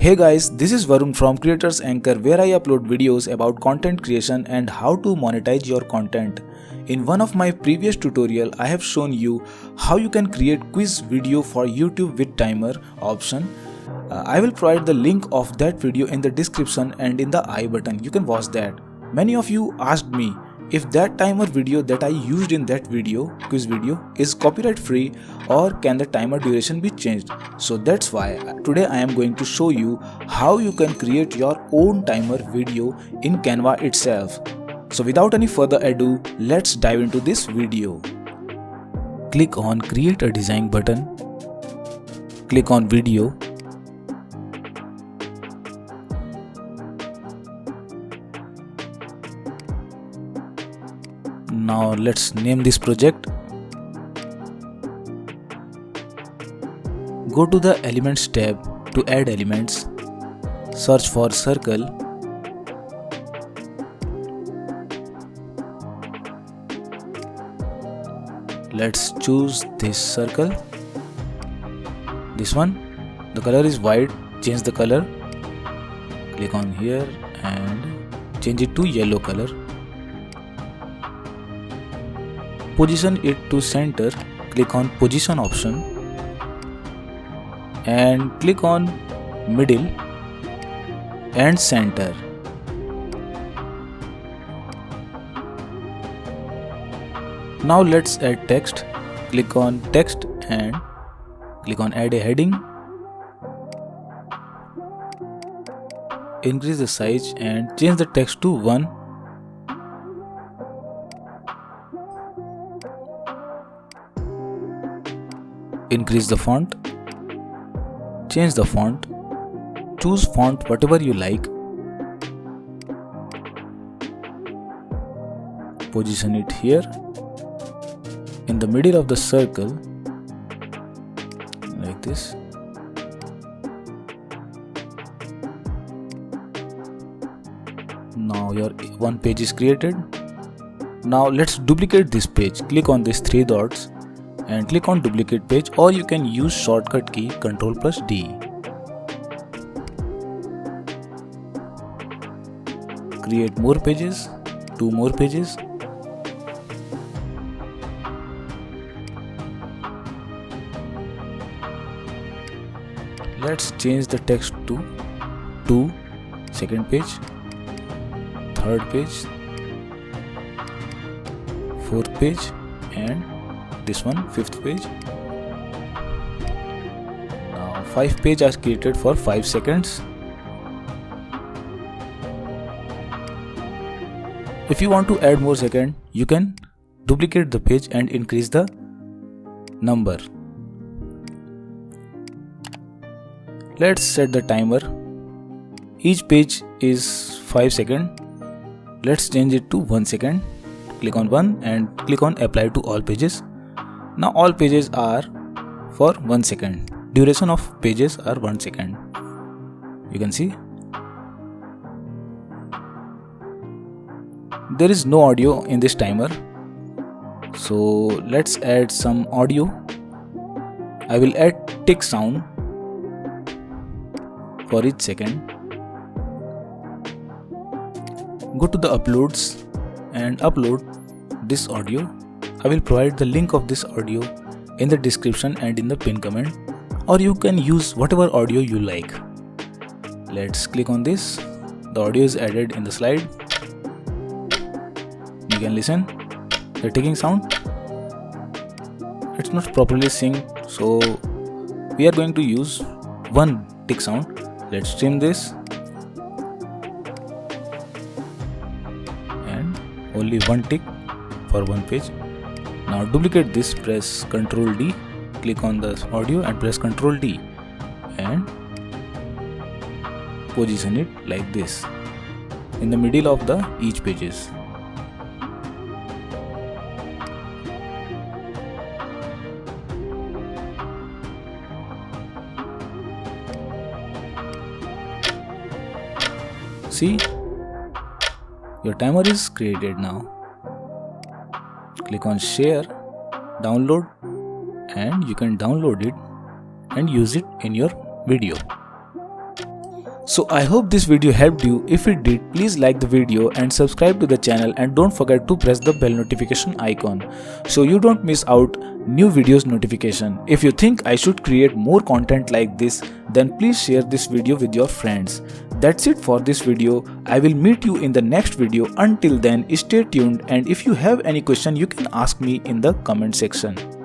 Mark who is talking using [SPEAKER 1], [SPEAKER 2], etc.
[SPEAKER 1] Hey guys, this is Varun from Creators Anchor, where I upload videos about content creation and how to monetize your content. In one of my previous tutorial, I have shown you how you can create quiz video for YouTube with timer option. I will provide the link of that video in the description and in the I button. You can watch that. Many of you asked me if that timer video that I used in that quiz video is copyright free or can the timer duration be changed. So that's why today I am going to show you how you can create your own timer video in Canva itself. So without any further ado, let's dive into this video. Click on create a design button. Click on video. Now let's name this project. Go to the Elements tab to add elements. Search for circle. Let's choose this circle. This one. The color is white. Change the color. Click on here and change it to yellow color. Position it to center. Click on position option and click on middle and center. Now let's add text. Click on text and click on add a heading. Increase the size and change the text to 1. Increase the font, change the font, choose font whatever you like, position it here in the middle of the circle like this. Now your one page is created. Now let's duplicate this page. Click on these three dots and click on duplicate page, or you can use shortcut key Ctrl+D. Create more pages, 2 more pages. Let's change the text to 2, second page, third page, fourth page and this one, fifth page. Now 5 pages are created for 5 seconds. If you want to add more second, you can duplicate the page and increase the number. Let's set the timer. Each page is 5 seconds. Let's change it to 1 second. Click on 1 and click on apply to all pages. Now all pages are for 1 second. Duration of pages are 1 second. You can see. There is no audio in this timer. So let's add some audio. I will add tick sound for each second. Go to the uploads and upload this audio. I will provide the link of this audio in the description and in the pinned comment, or you can use whatever audio you like. Let's click on this. The audio is added in the slide. You can listen the ticking sound. It's not properly synced, so we are going to use one tick sound. Let's trim this and only one tick for one page. Now duplicate this, press Ctrl D, click on the audio and press Ctrl D and position it like this in the middle of the each pages. See, your timer is created now. Click on share, download, and you can download it and use it in your video. So I hope this video helped you. If it did, please like the video and subscribe to the channel, and don't forget to press the bell notification icon so you don't miss out new videos notification. If you think I should create more content like this, then please share this video with your friends. That's it for this video. I will meet you in the next video. Until then, stay tuned, and if you have any question, you can ask me in the comment section.